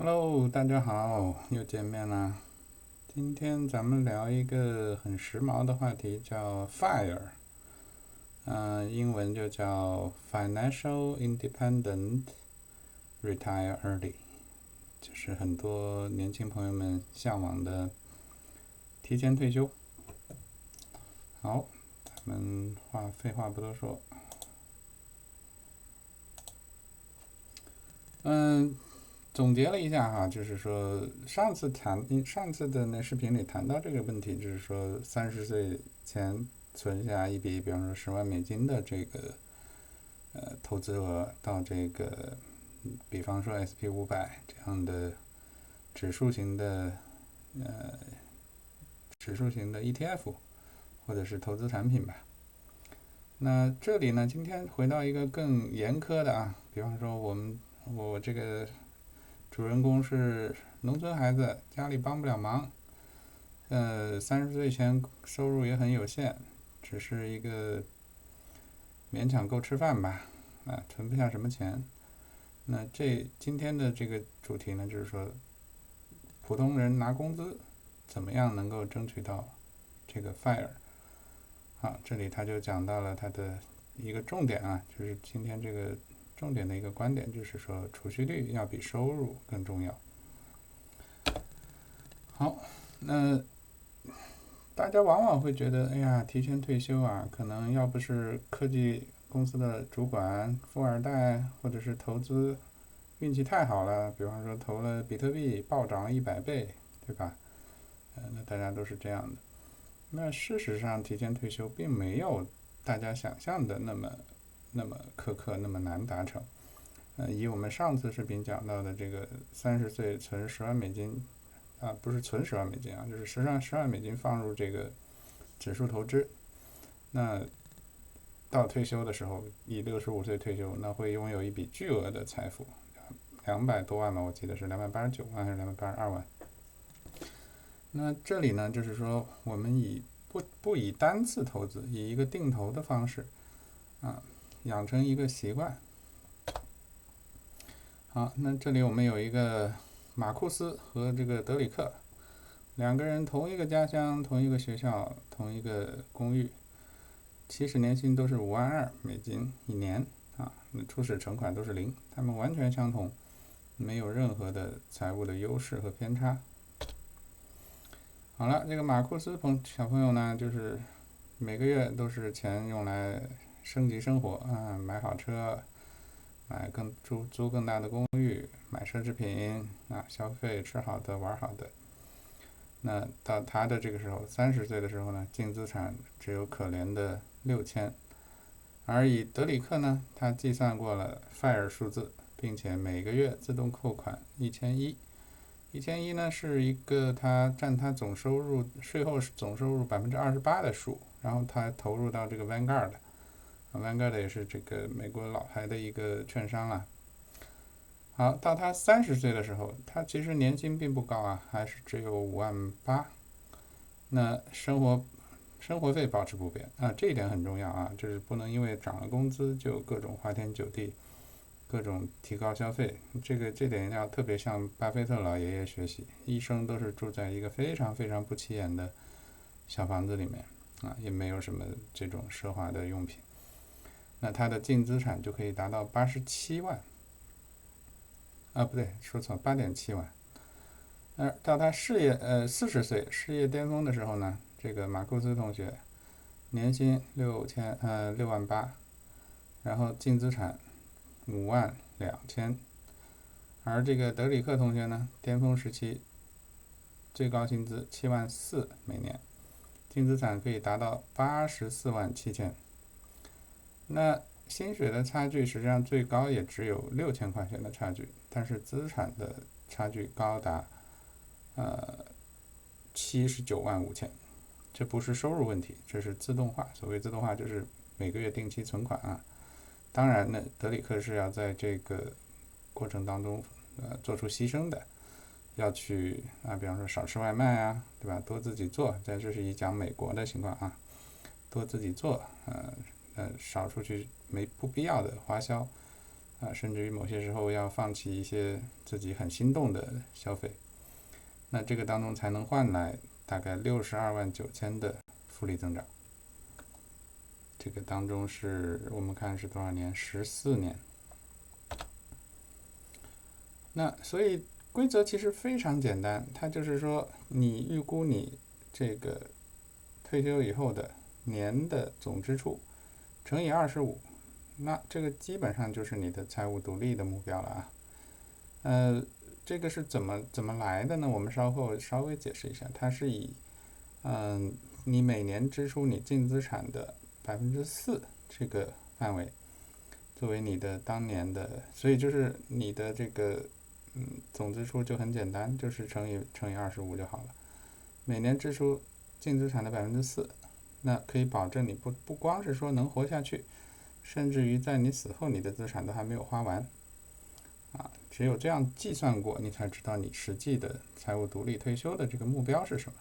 Hello，大家好，又见面啦。今天咱们聊一个很时髦的话题，叫 FIRE，英文就叫 Financial Independent Retire Early，就是很多年轻朋友们向往的提前退休。好，咱们废话不多说，嗯，总结了一下哈，就是说上次的那视频里谈到这个问题，就是说30岁前存下一笔，比方说10万美金的这个投资额到这个，比方说 SP500这样的指数型的指数型的 ETF 或者是投资产品吧。那这里呢，今天回到一个更严苛的啊，比方说我这个主人公是农村孩子，家里帮不了忙，30岁前收入也很有限，只是一个勉强够吃饭吧，存不下什么钱。那今天的这个主题呢，就是说普通人拿工资怎么样能够争取到这个 FIRE。好，这里他就讲到了他的一个重点啊，就是今天这个重点的一个观点，就是说储蓄率要比收入更重要。好，那大家往往会觉得，哎呀，提前退休啊，可能要不是科技公司的主管、富二代，或者是投资运气太好了，比方说投了比特币暴涨100倍，对吧？那大家都是这样的。那事实上，提前退休并没有大家想象的那么苛刻，那么难达成。以我们上次视频讲到的这个30岁存十万美金不是存十万美金啊，就是十万美金放入这个指数投资，那到退休的时候，以65岁退休，那会拥有一笔巨额的财富，200多万吧，我记得是289万还是282万。那这里呢，就是说我们不以单次投资，以一个定投的方式养成一个习惯。好，那这里我们有一个马库斯和这个德里克两个人，同一个家乡，同一个学校，同一个公寓，起始年薪都是5.2万美金一年那初始存款都是零，他们完全相同，没有任何的财务的优势和偏差。好了，这个马库斯小朋友呢，就是每个月都是钱用来升级生活买好车，租更大的公寓，买奢侈品消费吃好的玩好的。那到他的这个时候，30岁的时候呢，净资产只有可怜的6000，而以德里克呢，他计算过了 FIRE 数字，并且每个月自动扣款1100。1100呢是一个占他总收入税后总收入28%的数，然后他投入到这个 Vanguard 也是这个美国老牌的一个券商了。好，到他30岁的时候，他其实年薪并不高还是只有5.8万。那生活费保持不变这一点很重要就是不能因为涨了工资就各种花天酒地，各种提高消费。这点要特别向巴菲特老爷爷学习，一生都是住在一个非常非常不起眼的小房子里面也没有什么这种奢华的用品。那他的净资产就可以达到87万不对，说错，8.7万。到他40岁事业巅峰的时候呢，这个马库斯同学年薪6.8万，然后净资产5.2万，而这个德里克同学呢，巅峰时期最高薪资7.4万每年，净资产可以达到84.7万。那薪水的差距实际上最高也只有6000块钱的差距，但是资产的差距高达79.5万。这不是收入问题，这是自动化。所谓自动化，就是每个月定期存款当然呢，德里克是要在这个过程当中做出牺牲的，要去比方说少吃外卖对吧？多自己做。这是以讲美国的情况多自己做少出去不必要的花销甚至于某些时候要放弃一些自己很心动的消费。那这个当中才能换来大概62.9万的复利增长。这个当中是我们看是多少年？14年。那所以规则其实非常简单，它就是说你预估你这个退休以后的年的总支出乘以25，那这个基本上就是你的财务独立的目标了啊。这个是怎么来的呢？我们稍后稍微解释一下，它是以你每年支出你净资产的4%这个范围作为你的当年的，所以就是你的这个总支出就很简单，就是乘以25就好了。每年支出净资产的4%，那可以保证你不光是说能活下去，甚至于在你死后你的资产都还没有花完只有这样计算过，你才知道你实际的财务独立退休的这个目标是什么。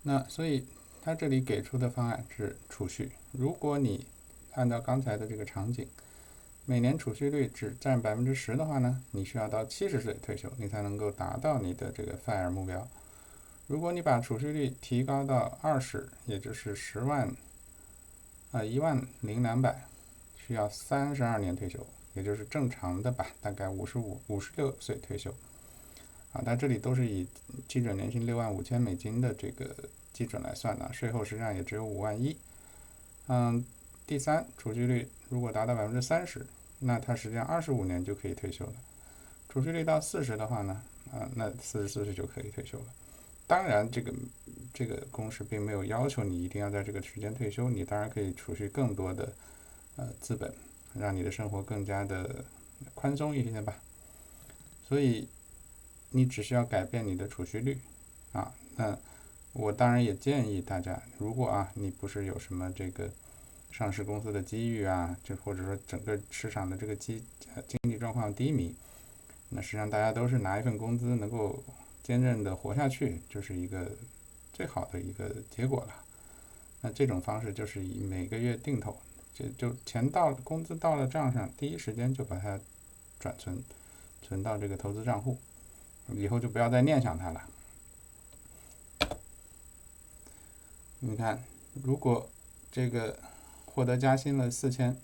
那所以他这里给出的方案是储蓄。如果你按照刚才的这个场景，每年储蓄率只占10%的话呢，你需要到70岁退休，你才能够达到你的这个 FIRE 目标。如果你把储蓄率提高到20，也就是10200，需要32年退休，也就是正常的吧，大概56岁退休。它这里都是以基准年薪$65,000的这个基准来算的，税后实际上也只有51000。第三，储蓄率如果达到30%，那它实际上25年就可以退休了。储蓄率到40的话呢，那44岁就可以退休了。当然，这个公式并没有要求你一定要在这个时间退休，你当然可以储蓄更多的资本，让你的生活更加的宽松一些吧。所以你只需要改变你的储蓄率那我当然也建议大家，如果你不是有什么这个上市公司的机遇就或者说整个市场的这个经济状况低迷，那实际上大家都是拿一份工资能够坚韧的活下去，就是一个最好的一个结果了。那这种方式就是以每个月定投，就工资到了账上，第一时间就把它存到这个投资账户，以后就不要再念想它了。你看，如果这个获得加薪了4000，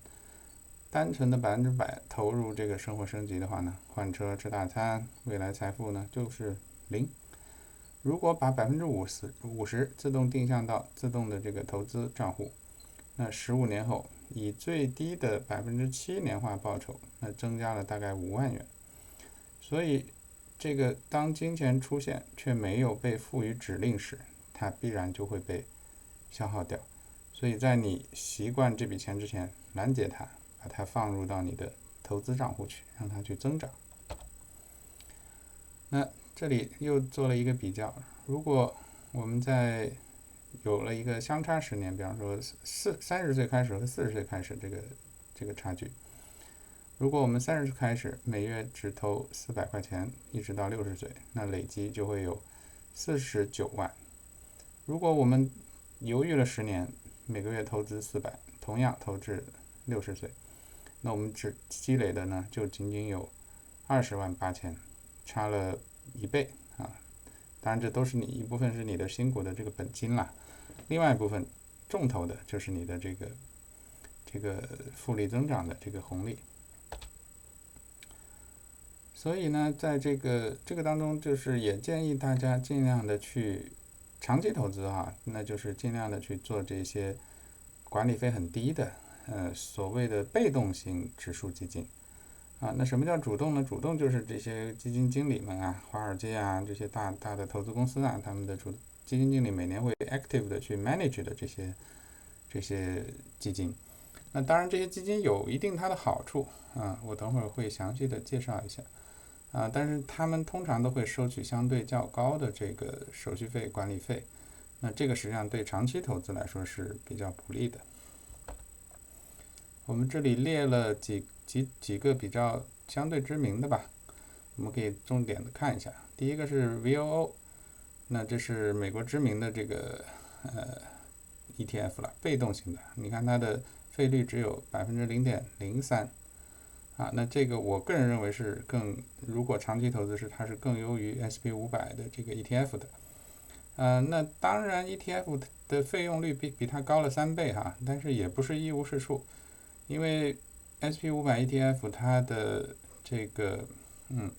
单纯的100%投入这个生活升级的话呢，换车、吃大餐、未来财富呢就是0。如果把50%自动定向到自动的这个投资账户，那15年后以最低的7%年化报酬，那增加了大概5万元。所以这个当金钱出现却没有被赋予指令时，它必然就会被消耗掉。所以在你习惯这笔钱之前，拦截它，把它放入到你的投资账户去，让它去增长。那这里又做了一个比较，如果我们在有了一个相差10年，比方说30岁开始和40岁开始这个差距，如果我们30岁开始每月只投400块钱，一直到60岁，那累积就会有49万。如果我们犹豫了10年，每个月投资400，同样投至60岁，那我们只积累的呢就仅仅有20.8万，差了1倍当然这都是一部分是你的辛苦的这个本金啦，另外一部分重头的就是你的这个复利增长的这个红利。所以呢，在这个当中，就是也建议大家尽量的去长期投资那就是尽量的去做这些管理费很低的所谓的被动型指数基金那什么叫主动呢？主动就是这些基金经理们华尔街这些大的投资公司他们的基金经理每年会 active 的去 manage 的这些基金。那当然这些基金有一定它的好处我等会儿会详细的介绍一下但是他们通常都会收取相对较高的这个手续费、管理费，那这个实际上对长期投资来说是比较不利的。我们这里列了几个比较相对知名的吧，我们可以重点的看一下。第一个是 VOO， 那这是美国知名的这个ETF 了，被动型的。你看它的费率只有0.03%。那这个我个人认为是如果长期投资它是更优于 SP500的这个 ETF 的。那当然 ETF 的费用率比它高了3倍但是也不是一无是处，因为 SP500 ETF 它的这个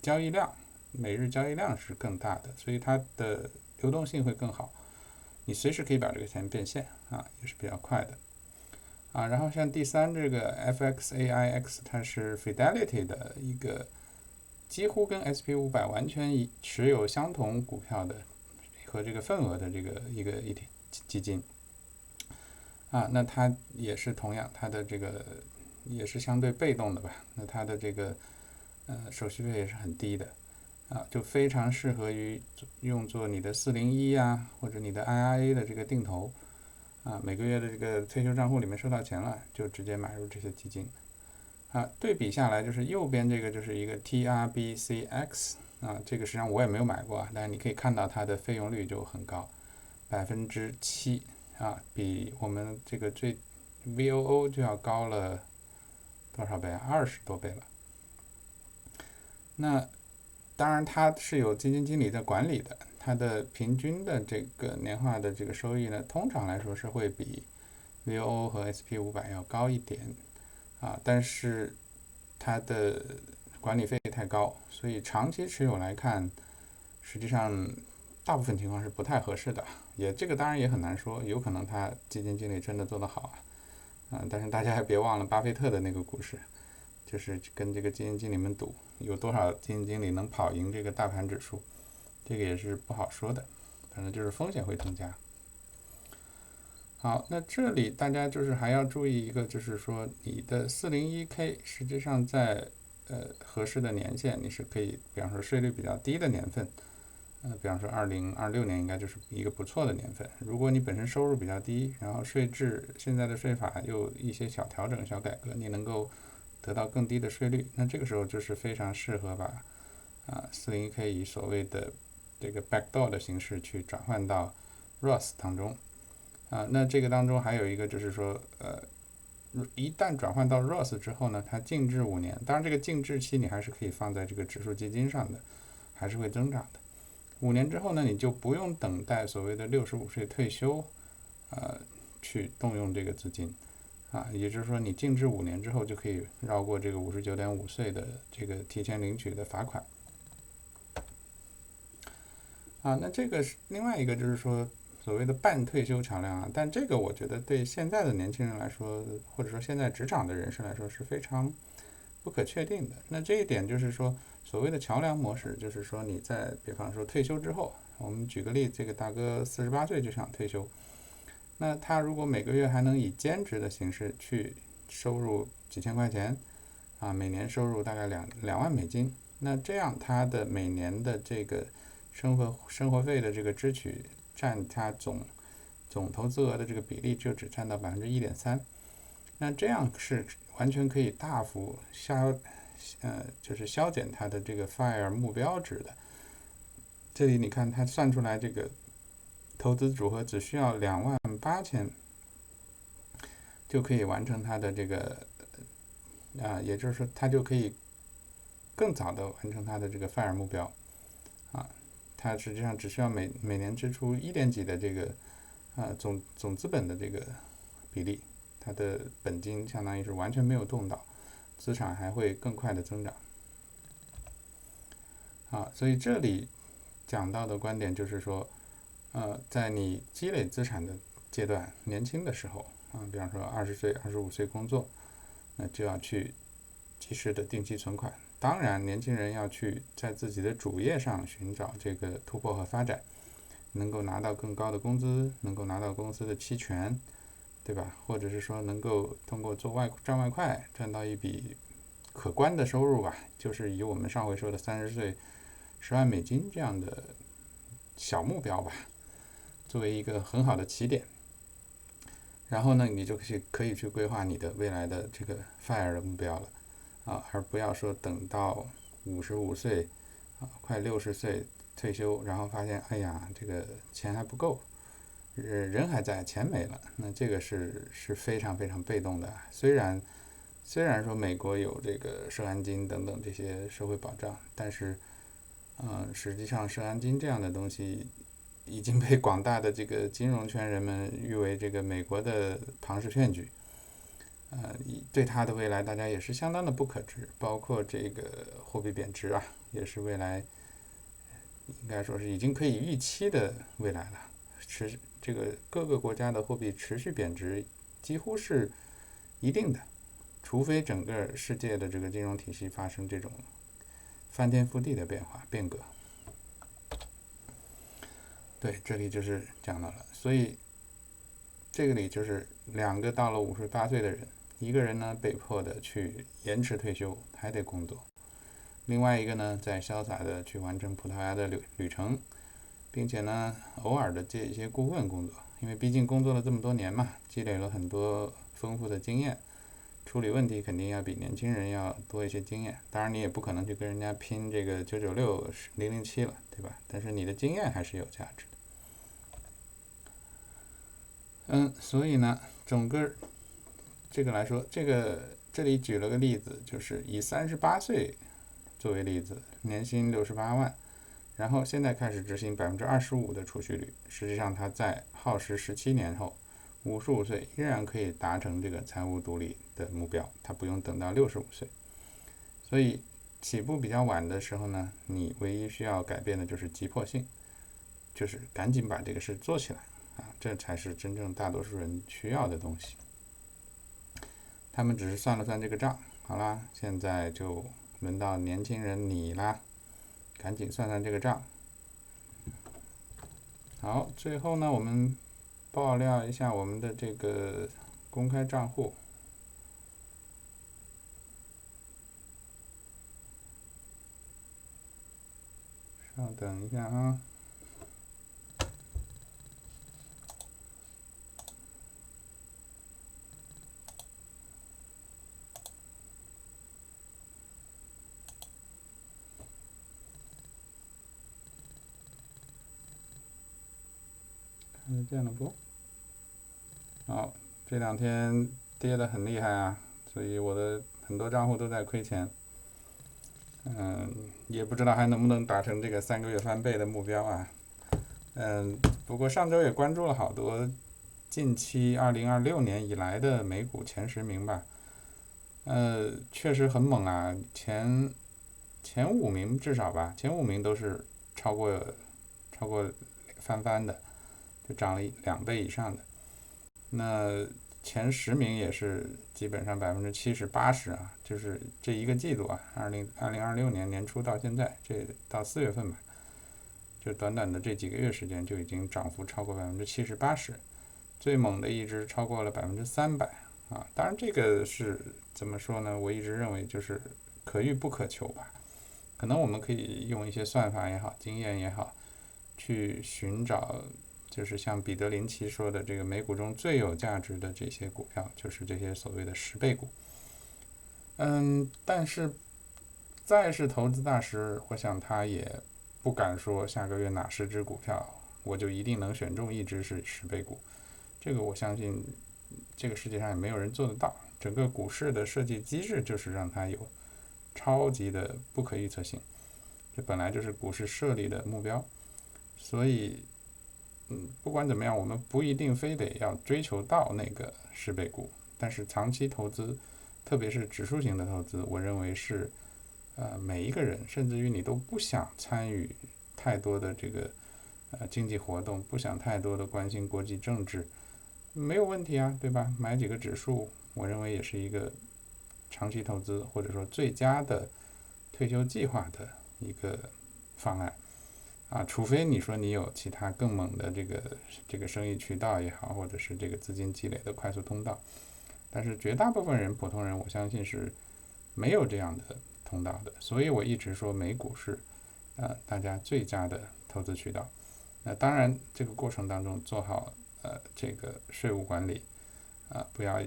交易量，每日交易量是更大的，所以它的流动性会更好，你随时可以把这个钱变现也是比较快的。然后像第三这个 FXAIX， 它是 Fidelity 的一个几乎跟 SP500 完全持有相同股票的和这个份额的这个一个基金那它也是同样，它的这个也是相对被动的吧，那它的这个手续费也是很低的就非常适合于用作你的401或者你的 IRA 的这个定投每个月的这个退休账户里面收到钱了，就直接买入这些基金对比下来，就是右边这个就是一个 TRBCX 这个实际上我也没有买过但是你可以看到它的费用率就很高，7%比我们这个最 VOO 就要高了多少倍20多倍了。那当然它是有基金经理在管理的，它的平均的这个年化的这个收益呢，通常来说是会比 VOO 和 SP500 要高一点但是它的管理费太高，所以长期持有来看，实际上大部分情况是不太合适的。这个当然也很难说，有可能他基金经理真的做得好但是大家还别忘了巴菲特的那个故事，就是跟这个基金经理们赌，有多少基金经理能跑赢这个大盘指数，这个也是不好说的，反正就是风险会增加。好，那这里大家就是还要注意一个，就是说你的401k 实际上在合适的年限，你是可以，比方说税率比较低的年份，比方说2026年应该就是一个不错的年份。如果你本身收入比较低，然后税制现在的税法又一些小调整、小改革，你能够得到更低的税率，那这个时候就是非常适合把401k 以所谓的这个 backdoor 的形式去转换到 Roth 当中那这个当中还有一个就是说一旦转换到 Roth 之后呢，它静置5年，当然这个静置期你还是可以放在这个指数基金上的，还是会增长的。5年之后呢，你就不用等待所谓的65岁退休去动用这个资金也就是说你静置5年之后就可以绕过这个59.5岁的这个提前领取的罚款那这个是另外一个就是说所谓的半退休桥梁但这个我觉得对现在的年轻人来说，或者说现在职场的人士来说是非常不可确定的。那这一点就是说所谓的桥梁模式，就是说你在比方说退休之后，我们举个例，这个大哥48岁就想退休，那他如果每个月还能以兼职的形式去收入几千块钱每年收入大概2万美金，那这样他的每年的这个生活费的这个支取占他总投资额的这个比例就只占到1.3%，那这样是完全可以大幅就是削减他的这个 FIRE 目标值的。这里你看他算出来这个投资组合只需要28000就可以完成他的这个也就是说他就可以更早的完成他的这个 FIRE 目标它实际上只需要每年支出1点几的这个总资本的这个比例，它的本金相当于是完全没有动到，资产还会更快的增长所以这里讲到的观点就是说在你积累资产的阶段，年轻的时候比方说20岁、25岁工作，那就要去及时的定期存款。当然，年轻人要去在自己的主业上寻找这个突破和发展，能够拿到更高的工资，能够拿到公司的期权，对吧？或者是说能够通过赚外快赚到一笔可观的收入吧，就是以我们上回说的30岁10万美金这样的小目标吧，作为一个很好的起点。然后呢，你就可以去规划你的未来的这个 FIRE 的目标了而不要说等到55岁快60岁退休，然后发现哎呀这个钱还不够人还在，钱没了，那这个是非常非常被动的。虽然说美国有这个社安金等等这些社会保障，但是实际上社安金这样的东西已经被广大的这个金融圈人们誉为这个美国的庞氏骗局。对它的未来大家也是相当的不可知，包括这个货币贬值啊，也是未来应该说是已经可以预期的未来了。这个各个国家的货币持续贬值几乎是一定的，除非整个世界的这个金融体系发生这种翻天覆地的变革。对，这里就是讲到了，所以这个里就是两个到了58岁的人，一个人呢被迫的去延迟退休，还得工作；另外一个呢在潇洒的去完成葡萄牙的旅程，并且呢偶尔的接一些顾问工作，因为毕竟工作了这么多年嘛，积累了很多丰富的经验，处理问题肯定要比年轻人要多一些经验。当然你也不可能去跟人家拼这个996、007了，对吧？但是你的经验还是有价值的。所以呢，整个这个来说，这里举了个例子，就是以38岁作为例子，年薪68万，然后现在开始执行25%的储蓄率，实际上他在耗时17年后，55岁依然可以达成这个财务独立的目标，他不用等到65岁。所以起步比较晚的时候呢，你唯一需要改变的就是急迫性，就是赶紧把这个事做起来这才是真正大多数人需要的东西。他们只是算了算这个账，好啦，现在就轮到年轻人你啦，赶紧算算这个账。好，最后呢，我们爆料一下我们的这个公开账户。稍等一下啊。看得见了不？好，这2天跌得很厉害啊，所以我的很多账户都在亏钱。也不知道还能不能达成这个3个月翻倍的目标啊。不过上周也关注了好多近期2026年以来的美股前10名吧。确实很猛啊，前5名至少吧，前5名都是超过翻番的，就涨了2倍以上的。那前10名也是基本上70%、80%啊，就是这一个季度啊，2026年年初到现在，这到4月份吧，就短短的这几个月时间就已经涨幅超过70%、80%，最猛的一只超过了300%啊。当然这个是怎么说呢？我一直认为就是可遇不可求吧。可能我们可以用一些算法也好，经验也好，去寻找，就是像彼得林奇说的，这个美股中最有价值的这些股票，就是这些所谓的10倍股。但是再是投资大师，我想他也不敢说下个月哪10只股票我就一定能选中一只是10倍股。这个我相信这个世界上也没有人做得到。整个股市的设计机制就是让它有超级的不可预测性，这本来就是股市设立的目标。所以不管怎么样，我们不一定非得要追求到那个10倍股，但是长期投资，特别是指数型的投资，我认为是每一个人，甚至于你都不想参与太多的这个经济活动，不想太多的关心国际政治，没有问题啊，对吧？买几个指数，我认为也是一个长期投资或者说最佳的退休计划的一个方案除非你说你有其他更猛的这个生意渠道也好，或者是这个资金积累的快速通道，但是绝大部分人，普通人，我相信是没有这样的通道的。所以我一直说美股是大家最佳的投资渠道。那当然，这个过程当中做好这个税务管理不要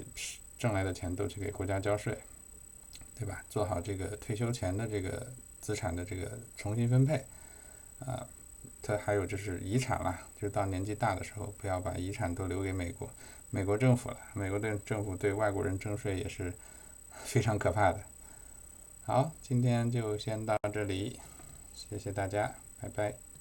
挣来的钱都去给国家交税，对吧？做好这个退休前的这个资产的这个重新分配他还有就是遗产啦，就到年纪大的时候，不要把遗产都留给美国政府了。美国的政府对外国人征税也是非常可怕的。好，今天就先到这里，谢谢大家，拜拜。